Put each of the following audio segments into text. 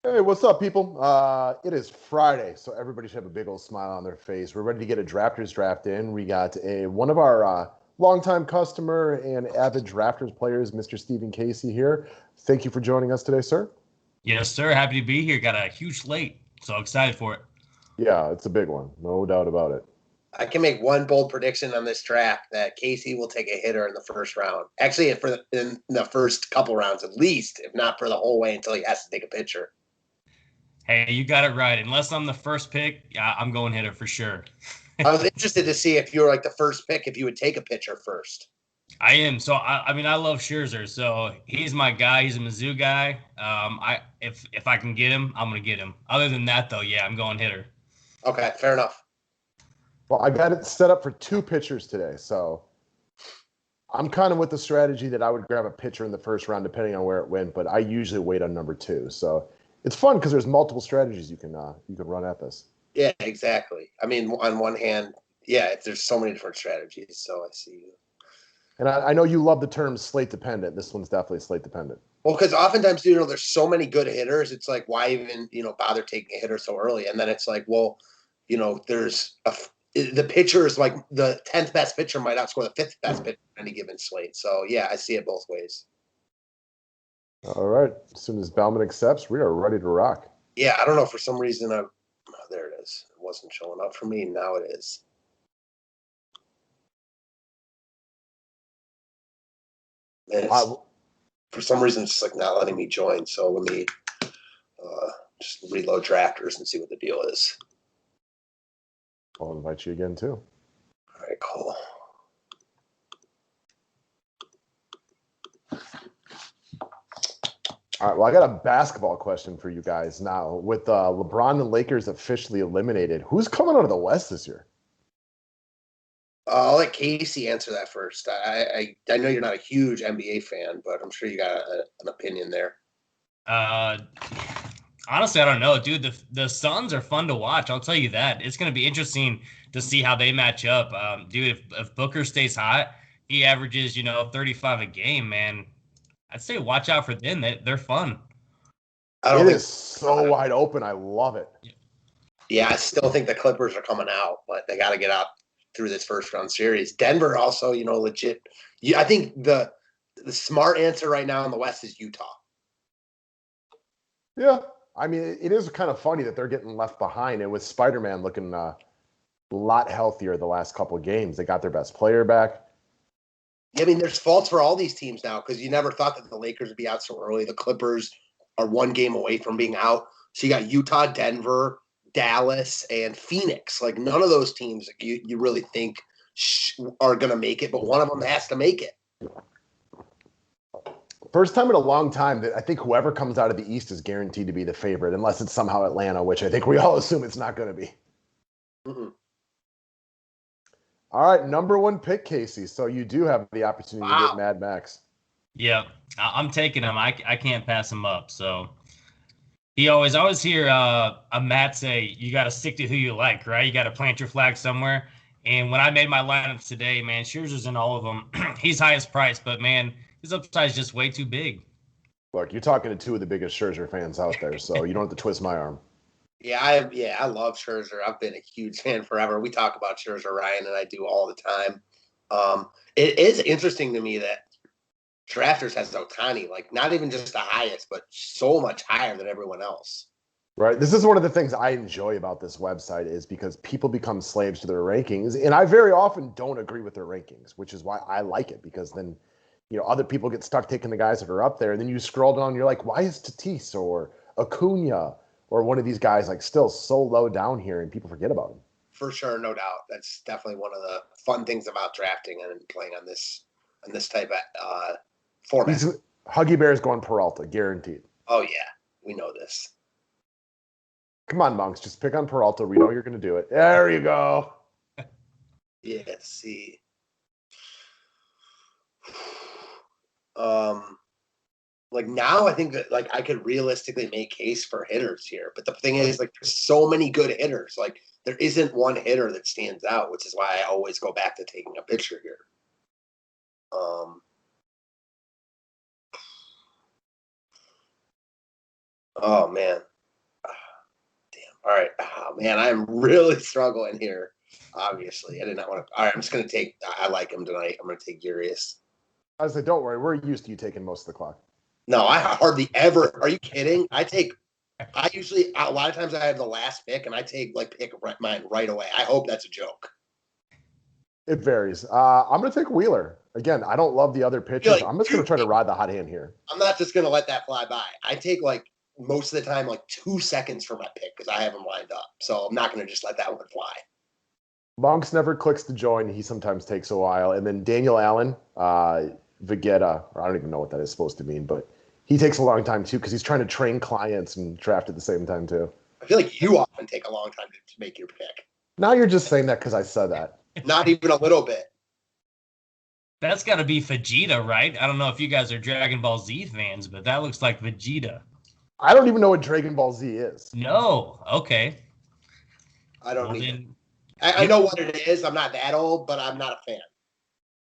Hey, what's up, people? It is Friday, so everybody should have a big old smile on their face. We're ready to get a drafters draft in. We got one of our longtime customer and avid drafters players, Mr. Stephen Casey here. Thank you for joining us today, sir. Yes, sir. Happy to be here. Got a huge slate. So excited for it. Yeah, it's a big one, no doubt about it. I can make one bold prediction on this draft that Casey will take a hitter in the first round. Actually, in the first couple rounds at least, if not for the whole way until he has to take a pitcher. Hey, you got it right. Unless I'm the first pick, I'm going hitter for sure. I was interested to see if you were like the first pick, if you would take a pitcher first. I am. So I mean, I love Scherzer. So he's my guy. He's a Mizzou guy. If I can get him, I'm gonna get him. Other than that, though, yeah, I'm going hitter. Okay, fair enough. Well, I got it set up for two pitchers today, so I'm kind of with the strategy that I would grab a pitcher in the first round depending on where it went, but I usually wait on number two. So it's fun because there's multiple strategies you can run at this. Yeah, exactly. I mean, on one hand, yeah, there's so many different strategies. So I see you. And I know you love the term slate dependent. This one's definitely slate dependent. Well, because oftentimes, there's so many good hitters. It's like, why even, bother taking a hitter so early? And then it's like, well, there's the pitcher is like the 10th best pitcher might outscore the 5th best pitcher on any given slate. So, yeah, I see it both ways. All right. As soon as Bauman accepts, we are ready to rock. Yeah, I don't know. For some reason, there it is. It wasn't showing up for me. Now it is. For some reason, it's just like not letting me join. So let me just reload drafters and see what the deal is. I'll invite you again, too. All right, cool. All right, well, I got a basketball question for you guys now. With LeBron and Lakers officially eliminated, who's coming out of the West this year? I'll let Casey answer that first. I know you're not a huge NBA fan, but I'm sure you got an opinion there. Honestly, I don't know, dude. The Suns are fun to watch. I'll tell you that. It's going to be interesting to see how they match up. Dude, if Booker stays hot, he averages, 35 a game, man. I'd say watch out for them. They're fun. It is so wide open. I love it. Yeah, I still think the Clippers are coming out, but they got to get out through this first round series. Denver also, legit. I think the smart answer right now in the West is Utah. Yeah. I mean, it is kind of funny that they're getting left behind, and with Spider-Man looking a lot healthier the last couple of games. They got their best player back. Yeah, I mean, there's faults for all these teams now because you never thought that the Lakers would be out so early. The Clippers are one game away from being out. So you got Utah, Denver, Dallas, and Phoenix. Like, none of those teams you really think are going to make it, but one of them has to make it. First time in a long time that I think whoever comes out of the East is guaranteed to be the favorite, unless it's somehow Atlanta, which I think we all assume it's not going to be. Mm-hmm. All right, number one pick, Casey. So you do have the opportunity to get Mad Max. Yeah, I'm taking him. I can't pass him up. So I always hear a Matt say, you got to stick to who you like, right? You got to plant your flag somewhere. And when I made my lineups today, man, Scherzer's in all of them. He's highest price, but, man, his upside is just way too big. Look, you're talking to two of the biggest Scherzer fans out there, so you don't have to twist my arm. Yeah, I love Scherzer. I've been a huge fan forever. We talk about Scherzer, Ryan, and I do all the time. It is interesting to me that drafters has Ohtani, like not even just the highest, but so much higher than everyone else. Right. This is one of the things I enjoy about this website is because people become slaves to their rankings, and I very often don't agree with their rankings, which is why I like it, because then other people get stuck taking the guys that are up there, and then you scroll down and you're like, why is Tatis or Acuna or one of these guys like still so low down here, and people forget about him? For sure, no doubt. That's definitely one of the fun things about drafting and playing on this type of format. Huggy Bear's going Peralta, guaranteed. Oh yeah, we know this. Come on, Monks, just pick on Peralta. We know you're going to do it. There you go. Yeah, see. Like now I think that like I could realistically make case for hitters here. But the thing is, like, there's so many good hitters. Like there isn't one hitter that stands out, which is why I always go back to taking a pitcher here. Oh man. All right. Oh, man, I'm really struggling here. Obviously, I did not want to. All right, I'm just going to take. I like him tonight. I'm going to take Urias. I was like, don't worry, we're used to you taking most of the clock. No, I hardly ever. Are you kidding? I usually, a lot of times I have the last pick and I take pick mine right away. I hope that's a joke. It varies. I'm going to take Wheeler. Again, I don't love the other pitchers. I'm just going to try to ride the hot hand here. I'm not just going to let that fly by. I take most of the time 2 seconds for my pick because I have them lined up. So I'm not going to just let that one fly. Monks never clicks to join. He sometimes takes a while. And then Daniel Allen, Vegeta, or I don't even know what that is supposed to mean, but he takes a long time too because he's trying to train clients and draft at the same time too. I feel like you often take a long time to make your pick. Now you're just saying that because I said that. Not even a little bit. That's got to be Vegeta, right? I don't know if you guys are Dragon Ball Z fans, but that looks like Vegeta. I don't even know what Dragon Ball Z is. No. Okay. I don't either. I know what it is. I'm not that old, but I'm not a fan.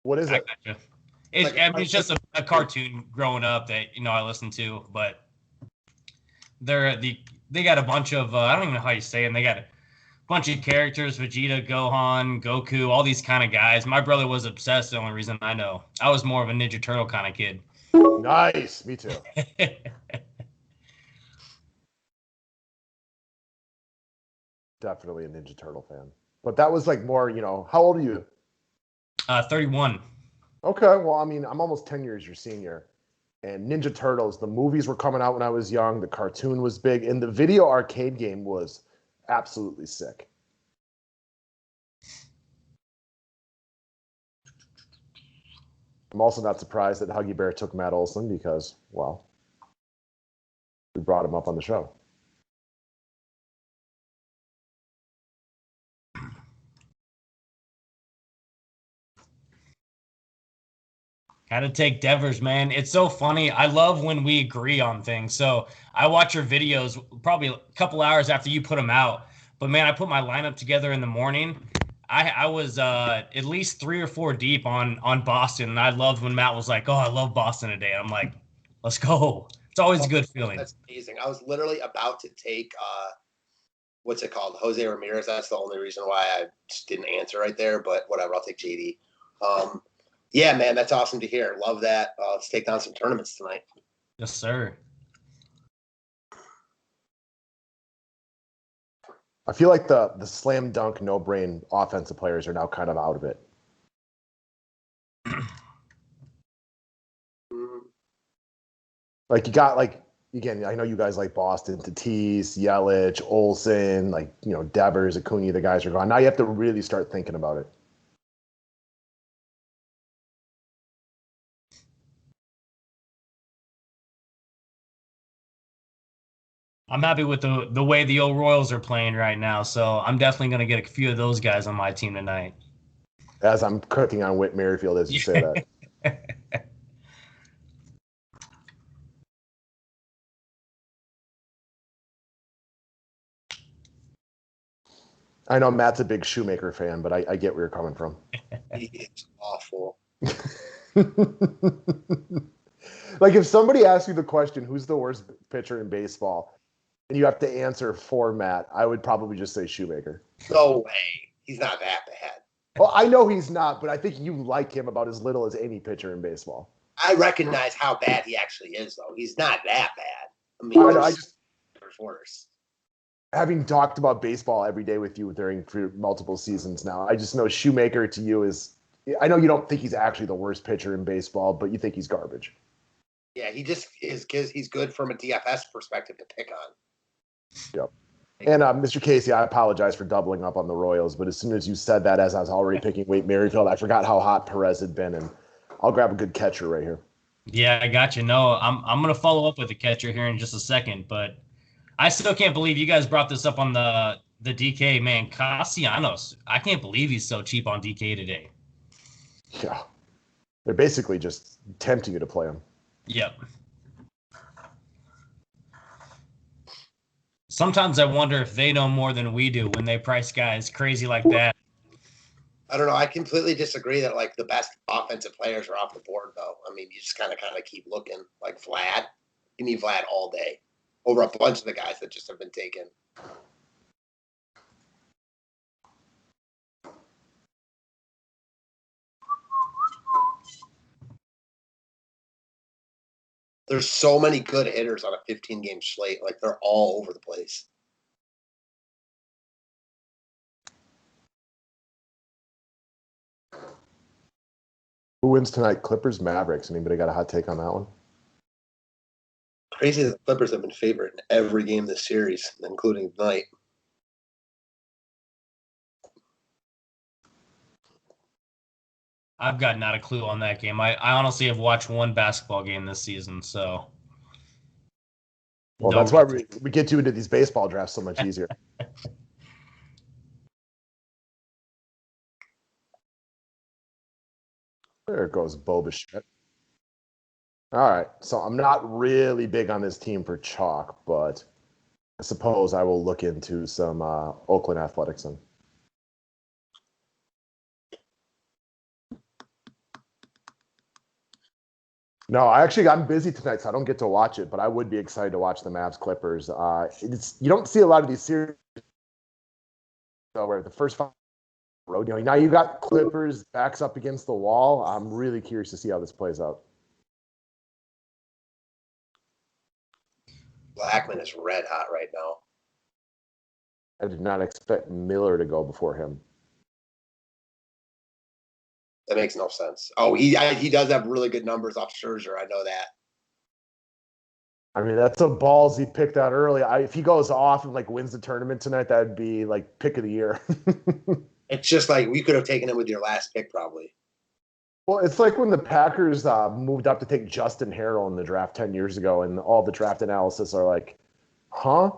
What is it? Gotcha. It's just a cartoon growing up that I listened to, but they got a bunch of I don't even know how you say them. They got a bunch of characters: Vegeta, Gohan, Goku, all these kind of guys. My brother was obsessed. The only reason I know, I was more of a Ninja Turtle kind of kid. Nice, me too. Definitely a Ninja Turtle fan. But that was more, how old are you? 31. Okay, well, I mean, I'm almost 10 years your senior. And Ninja Turtles, the movies were coming out when I was young. The cartoon was big. And the video arcade game was absolutely sick. I'm also not surprised that Huggy Bear took Matt Olson because, well, we brought him up on the show. Got to take Devers, man. It's so funny. I love when we agree on things. So I watch your videos probably a couple hours after you put them out. But, man, I put my lineup together in the morning. I was at least 3 or 4 deep on Boston. And I loved when Matt was like, oh, I love Boston today. I'm like, let's go. It's always a good feeling. That's amazing. I was literally about to take, what's it called? Jose Ramirez. That's the only reason why I just didn't answer right there. But whatever, I'll take JD. Yeah, man, that's awesome to hear. Love that. Let's take down some tournaments tonight. Yes, sir. I feel like the slam dunk, no brain offensive players are now kind of out of it. You got again, I know you guys like Boston, Tatis, Yelich, Olsen, Devers, Acuna, the guys are gone. Now you have to really start thinking about it. I'm happy with the way the old Royals are playing right now, so I'm definitely going to get a few of those guys on my team tonight. As I'm cooking on Whit Merrifield as you say that. I know Matt's a big Shoemaker fan, but I get where you're coming from. It's awful. If somebody asks you the question, who's the worst pitcher in baseball, and you have to answer for Matt, I would probably just say Shoemaker. No way. He's not that bad. Well, I know he's not, but I think you like him about as little as any pitcher in baseball. I recognize how bad he actually is, though. He's not that bad. I mean, there's worse. Having talked about baseball every day with you for multiple seasons now, I just know Shoemaker to you is – I know you don't think he's actually the worst pitcher in baseball, but you think he's garbage. Yeah, he just is because he's good from a DFS perspective to pick on. Yep. And Mr. Casey, I apologize for doubling up on the Royals, but as soon as you said that, as I was already picking Wade Merrifield, I forgot how hot Perez had been, and I'll grab a good catcher right here. Yeah, I got you. No, I'm going to follow up with the catcher here in just a second, but I still can't believe you guys brought this up on the DK, man. Castellanos, I can't believe he's so cheap on DK today. Yeah. They're basically just tempting you to play him. Yep. Sometimes I wonder if they know more than we do when they price guys crazy like that. I don't know. I completely disagree that the best offensive players are off the board, though. I mean, you just kind of keep looking. Like Vlad, give me Vlad all day over a bunch of the guys that just have been taken. There's so many good hitters on a 15-game slate. Like, they're all over the place. Who wins tonight? Clippers, Mavericks. Anybody got a hot take on that one? Crazy that the Clippers have been favored in every game this series, including tonight. I've got not a clue on that game. I honestly have watched one basketball game this season, so. Well, that's why we get you into these baseball drafts so much easier. There goes Boba. All right, so I'm not really big on this team for chalk, but I suppose I will look into some Oakland Athletics then. No, I'm busy tonight, so I don't get to watch it, but I would be excited to watch the Mavs Clippers. You don't see a lot of these series where the first 5 road. Now you got Clippers backs up against the wall. I'm really curious to see how this plays out. Blackman is red hot right now. I did not expect Miller to go before him. That makes no sense. Oh, he does have really good numbers off Scherzer. I know that. I mean, that's a ballsy pick that early. If he goes off and wins the tournament tonight, that'd be pick of the year. It's just like we could have taken him with your last pick, probably. Well, it's like when the Packers moved up to take Justin Harrell in the draft 10 years ago, and all the draft analysis are like, huh?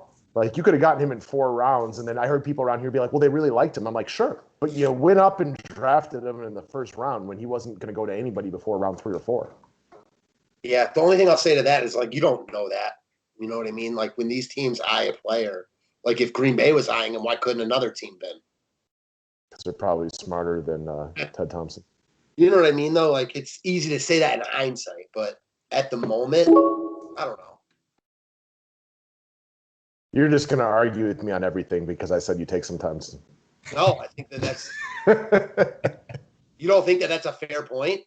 You could have gotten him in 4 rounds, and then I heard people around here be like, well, they really liked him. I'm like, sure. But you went up and drafted him in the first round when he wasn't going to go to anybody before round 3 or 4. Yeah, the only thing I'll say to that is, you don't know that. You know what I mean? When these teams eye a player, if Green Bay was eyeing him, why couldn't another team been? Because they're probably smarter than Ted Thompson. You know what I mean, though? It's easy to say that in hindsight, but at the moment, I don't know. You're just going to argue with me on everything because I said you take some time. No, I think that's you don't think that that's a fair point?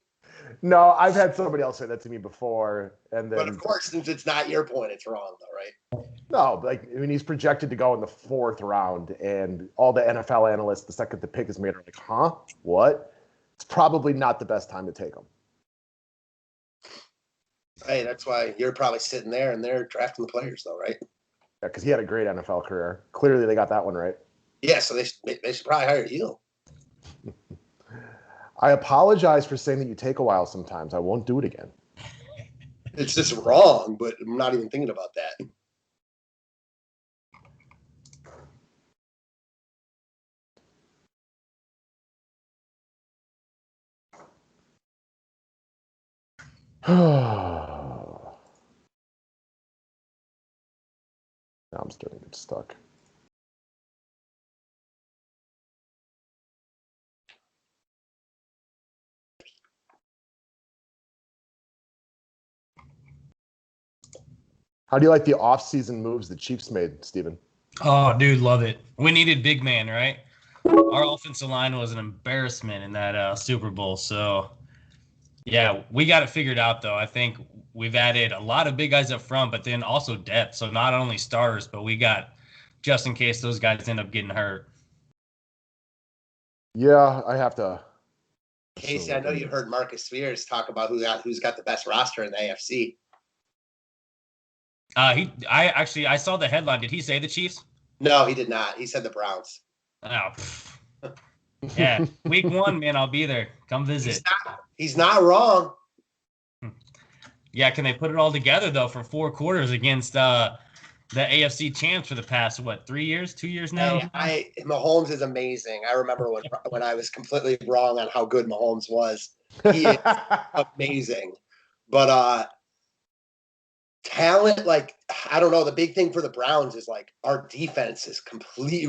No, I've had somebody else say that to me before. But of course, since it's not your point, it's wrong, though, right? No, he's projected to go in the 4th round, and all the NFL analysts, the second the pick is made, are like, huh? What? It's probably not the best time to take him. Hey, that's why you're probably sitting there and they're drafting the players, though, right? Yeah, because he had a great NFL career. Clearly, they got that one right. Yeah, so they should probably hire you. I apologize for saying that you take a while sometimes. I won't do it again. It's just wrong, but I'm not even thinking about that. Now I'm starting to get stuck. How do you like the off-season moves the Chiefs made, Steven? Oh, dude, love it. We needed big man, right? Our offensive line was an embarrassment in that Super Bowl. So, yeah, we got it figured out, though. I think we've added a lot of big guys up front, but then also depth. So not only starters, but we got just in case those guys end up getting hurt. Yeah, I have to. Casey, I know you heard Marcus Spears talk about who's got the best roster in the AFC. I saw the headline. Did he say the Chiefs? No, he did not. He said the Browns. Oh, yeah. Week 1, man, I'll be there. Come visit. He's not wrong. Yeah, can they put it all together though for 4 quarters against the AFC champs for the past 3 years, 2 years now? Mahomes is amazing. I remember when I was completely wrong on how good Mahomes was. He is amazing. But talent, I don't know. The big thing for the Browns is our defense is completely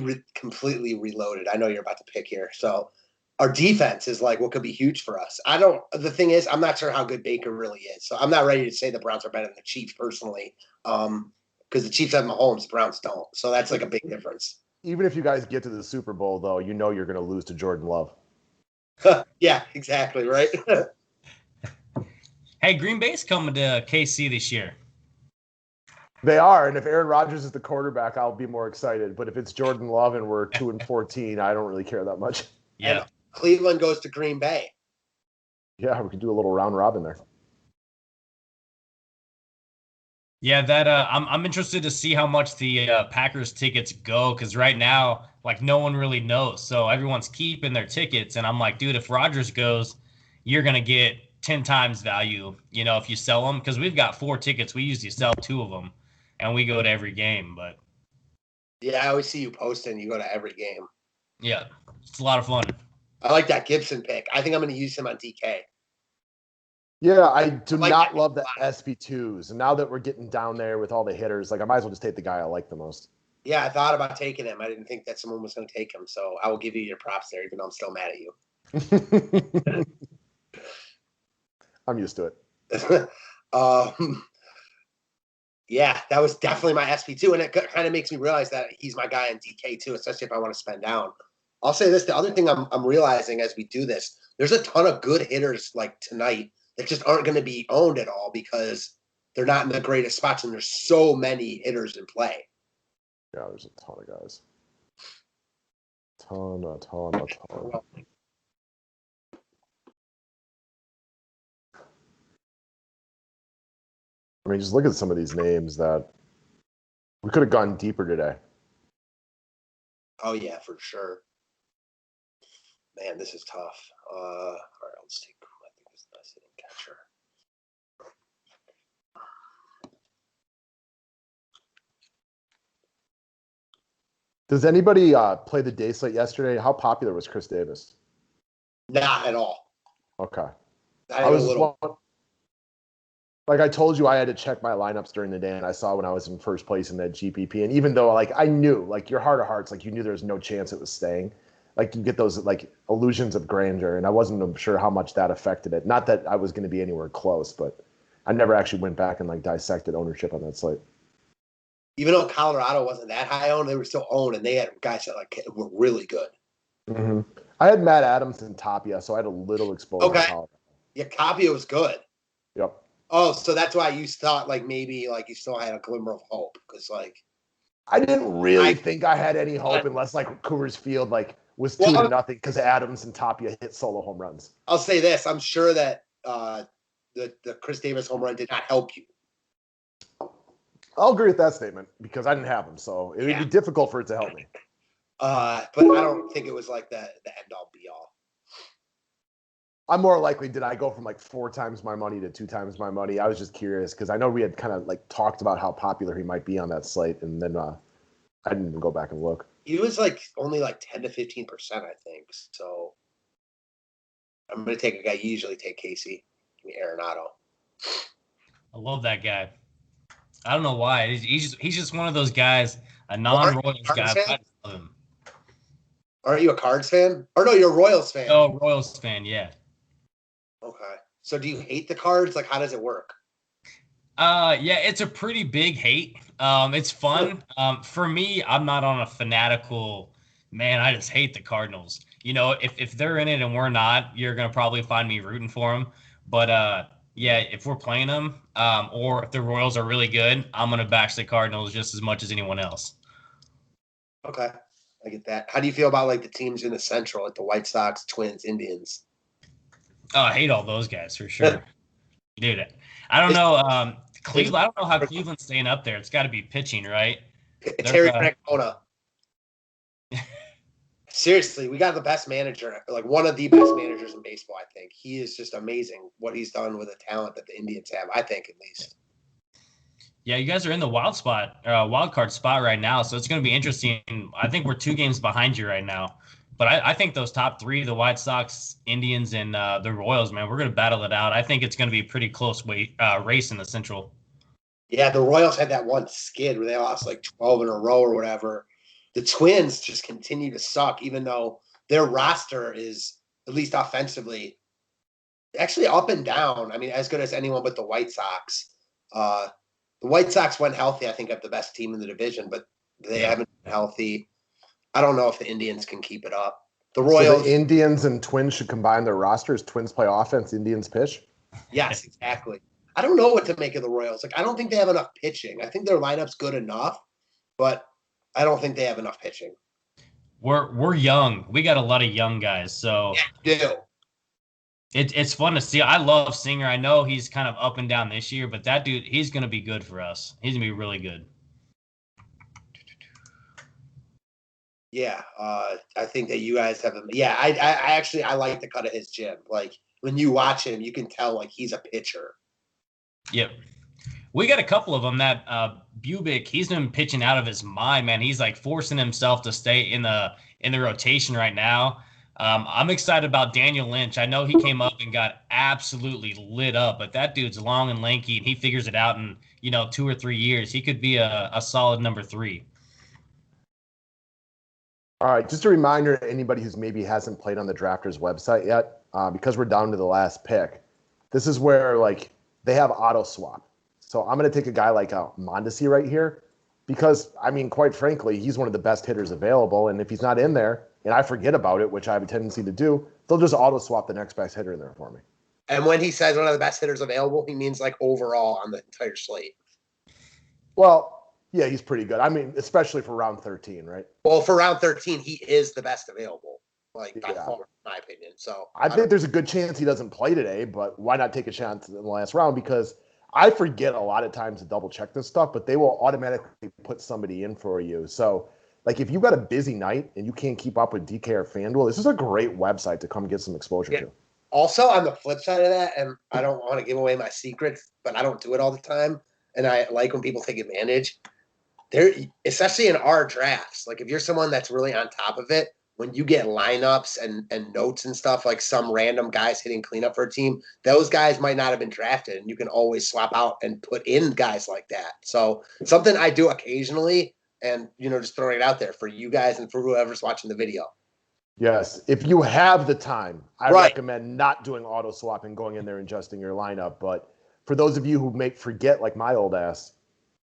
reloaded. I know you're about to pick here, so our defense is what could be huge for us. The thing is, I'm not sure how good Baker really is, so I'm not ready to say the Browns are better than the Chiefs personally. Because the Chiefs have Mahomes, the Browns don't, so that's a big difference. Even if you guys get to the Super Bowl, though, you're going to lose to Jordan Love. Yeah, exactly, right. Hey, Green Bay's coming to KC this year. They are, and if Aaron Rodgers is the quarterback, I'll be more excited. But if it's Jordan Love and we're 2-14, I don't really care that much. Yeah. And Cleveland goes to Green Bay. Yeah, we could do a little round robin there. Yeah, that I'm interested to see how much the Packers tickets go, because right now, like, no one really knows. So everyone's keeping their tickets, and I'm like, dude, if Rodgers goes, you're gonna get 10 times value, if you sell them, because we've got 4 tickets. We usually sell 2 of them, and we go to every game. But Yeah, I always see you posting. You go to every game. yeah, it's a lot of fun. I like that Gibson pick. I think I'm going to use him on DK. Yeah, I do not love the SP2s. And now that we're getting down there with all the hitters, like I might as well just take the guy I like the most. Yeah, I thought about taking him. I didn't think that someone was going to take him. So I will give you your props there, even though I'm still mad at you. I'm used to it. Yeah, that was definitely my SP2. And it kind of makes me realize that he's my guy in DK too, especially if I want to spend down. I'll say this. The other thing I'm realizing as we do this, there's a ton of good hitters like tonight that just aren't going to be owned at all because they're not in the greatest spots, and there's so many hitters in play. Yeah, there's a ton of guys. Ton. I mean, just look at some of these names that we could have gone deeper today. Oh, yeah, for sure. Man, this is tough. All right, let's take, I think this is the sitting catcher. Does anybody play the day slate yesterday? How popular was Chris Davis? Not at all. Okay. I was like I told you, I had to check my lineups during the day, and I saw when I was in first place in that GPP. And even though, like, I knew, like, your heart of hearts, like, you knew there was no chance it was staying. Like, you get those, like, illusions of grandeur, and I wasn't sure how much that affected it. Not that I was going to be anywhere close, but I never actually went back and, like, dissected ownership on that slate. Even though Colorado wasn't that high owned, they were still owned, and they had guys that, like, were really good. Mm-hmm. I had Matt Adams and Tapia, so I had a little exposure to Colorado. Yeah, Tapia was good. Yep. Oh, so that's why you thought, like, maybe, like, you still had a glimmer of hope. Because, like, I didn't really think I had any hope unless, like, Coors Field, like, was 2-0 because Adams and Tapia hit solo home runs. I'll say this. I'm sure that the Chris Davis home run did not help you. I'll agree with that statement because I didn't have him, so it would be difficult for it to help me. But I don't think it was like the end-all, be-all. I'm more likely, did I go from like 4 times my money to 2 times my money? I was just curious because I know we had kind of like talked about how popular he might be on that slate, and then I didn't even go back and look. He was like only like 10 to 15%, I think. So I'm going to take a guy. You usually take Casey, Arenado. I love that guy. I don't know why. He's just one of those guys, a non-Royals guy. But I just love him. Aren't you a Cards fan? Or no, you're a Royals fan. Oh, Royals fan, yeah. Okay. So do you hate the Cards? Like, how does it work? Yeah, it's a pretty big hate. It's fun. For me, I'm not on a fanatical, man, I just hate the Cardinals. If they're in it and we're not, you're going to probably find me rooting for them. But, yeah, if we're playing them or if the Royals are really good, I'm going to bash the Cardinals just as much as anyone else. Okay. I get that. How do you feel about, like, the teams in the Central, like the White Sox, Twins, Indians? Oh, I hate all those guys for sure. Dude, I don't know. Cleveland. I don't know how Cleveland's staying up there. It's got to be pitching, right? Terry Francona. Seriously, we got the best manager, like one of the best managers in baseball, I think. He is just amazing what he's done with the talent that the Indians have, I think, at least. Yeah, you guys are in the wild card spot right now, so it's going to be interesting. I think we're 2 games behind you right now. But I think those top 3, the White Sox, Indians, and the Royals, man, we're going to battle it out. I think it's going to be a pretty close race in the Central. Yeah, the Royals had that one skid where they lost like 12 in a row or whatever. The Twins just continue to suck, even though their roster is, at least offensively, actually up and down. I mean, as good as anyone but the White Sox. The White Sox, when healthy, I think have the best team in the division, but they haven't been healthy. I don't know if the Indians can keep it up. The Royals. So the Indians and Twins should combine their rosters. Twins play offense, Indians pitch. Yes, exactly. I don't know what to make of the Royals. Like, I don't think they have enough pitching. I think their lineup's good enough, but I don't think they have enough pitching. We're young. We got a lot of young guys, so Yeah, you do. it's fun to see. I love Singer. I know he's kind of up and down this year, but that dude, he's gonna be good for us. He's gonna be really good. Yeah, I think that you guys have him. Yeah, I actually I like the cut of his gym. Like when you watch him, you can tell like he's a pitcher. Yep. We got a couple of them. That Bubic, he's been pitching out of his mind, man. He's like forcing himself to stay in the rotation right now. I'm excited about Daniel Lynch. I know he came up and got absolutely lit up, but that dude's long and lanky, and he figures it out in 2 or 3 years. He could be a solid number 3. All right, just a reminder to anybody who's maybe hasn't played on the Drafters website yet, because we're down to the last pick. This is where like they have auto swap. So I'm going to take a guy like Mondesi right here because, I mean, quite frankly, he's one of the best hitters available. And if he's not in there and I forget about it, which I have a tendency to do, they'll just auto swap the next best hitter in there for me. And when he says one of the best hitters available, he means like overall on the entire slate. Well, yeah, he's pretty good. I mean, especially for round 13, right? Well, for round 13, he is the best available, like by Yeah. far, in my opinion. So I think there's a good chance he doesn't play today, but why not take a chance in the last round? Because I forget a lot of times to double check this stuff, but they will automatically put somebody in for you. So, like, if you've got a busy night and you can't keep up with DK or FanDuel, this is a great website to come get some exposure to. Also, on the flip side of that, and I don't want to give away my secrets, but I don't do it all the time, and I like when people take advantage. There, especially in our drafts, like if you're someone that's really on top of it, when you get lineups and notes and stuff, like some random guys hitting cleanup for a team, those guys might not have been drafted, and you can always swap out and put in guys like that. So something I do occasionally, and just throwing it out there for you guys and for whoever's watching the video. Yes, if you have the time, I Right. recommend not doing auto swapping, going in there and adjusting your lineup. But for those of you who may forget, like my old ass,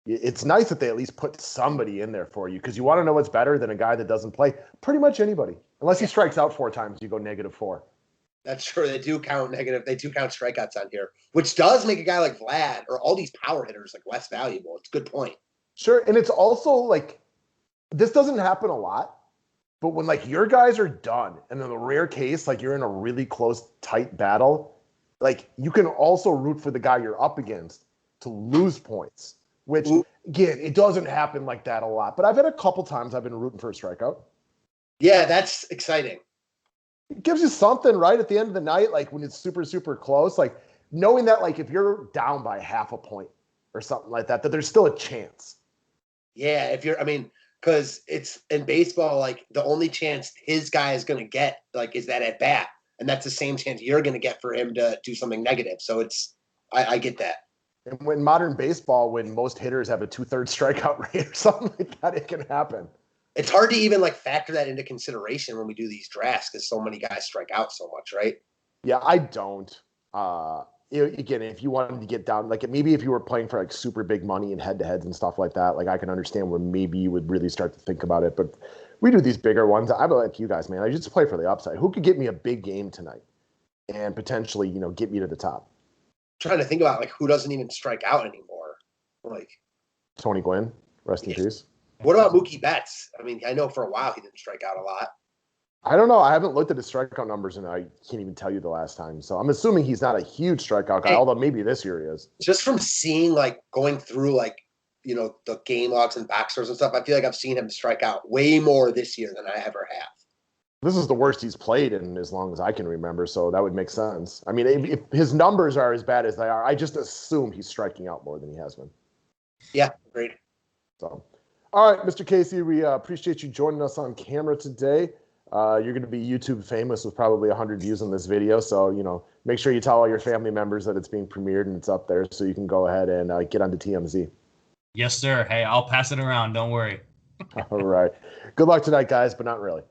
it's nice that they at least put somebody in there for you because you want to know what's better than a guy that doesn't play. Pretty much anybody, unless he strikes out 4 times, you go -4. That's true. They do count negative. They do count strikeouts on here, which does make a guy like Vlad or all these power hitters like less valuable. It's a good point. Sure, and it's also like this doesn't happen a lot, but when like your guys are done, and in the rare case like you're in a really close, tight battle, like you can also root for the guy you're up against to lose points. Which, again, it doesn't happen like that a lot. But I've had a couple times I've been rooting for a strikeout. Yeah, that's exciting. It gives you something, right, at the end of the night, like when it's super, super close. Like knowing that, like, if you're down by half a point or something like that, that there's still a chance. Yeah, because it's in baseball, like the only chance his guy is going to get, like, is that at bat. And that's the same chance you're going to get for him to do something negative. So I get that. And when modern baseball, when most hitters have a 2/3 strikeout rate or something like that, it can happen. It's hard to even like factor that into consideration when we do these drafts because so many guys strike out so much, right? Yeah, I don't. Again, if you wanted to get down, like maybe if you were playing for like super big money and head-to-heads and stuff like that, like I can understand where maybe you would really start to think about it. But we do these bigger ones. I'm like you guys, man. I just play for the upside. Who could get me a big game tonight and potentially, get me to the top? Trying to think about like who doesn't even strike out anymore. Like Tony Gwynn, rest in peace. What about Mookie Betts? I mean, I know for a while he didn't strike out a lot. I don't know. I haven't looked at his strikeout numbers, and I can't even tell you the last time. So I'm assuming he's not a huge strikeout guy, although maybe this year he is. Just from seeing, like, going through, like, the game logs and box scores and stuff, I feel like I've seen him strike out way more this year than I ever have. This is the worst he's played in as long as I can remember, so that would make sense. I mean, if his numbers are as bad as they are, I just assume he's striking out more than he has been. Yeah, great. So, all right, Mr. Casey, we appreciate you joining us on camera today. You're going to be YouTube famous with probably 100 views on this video, so, make sure you tell all your family members that it's being premiered and it's up there so you can go ahead and get onto TMZ. Yes, sir. Hey, I'll pass it around. Don't worry. All right. Good luck tonight, guys, but not really.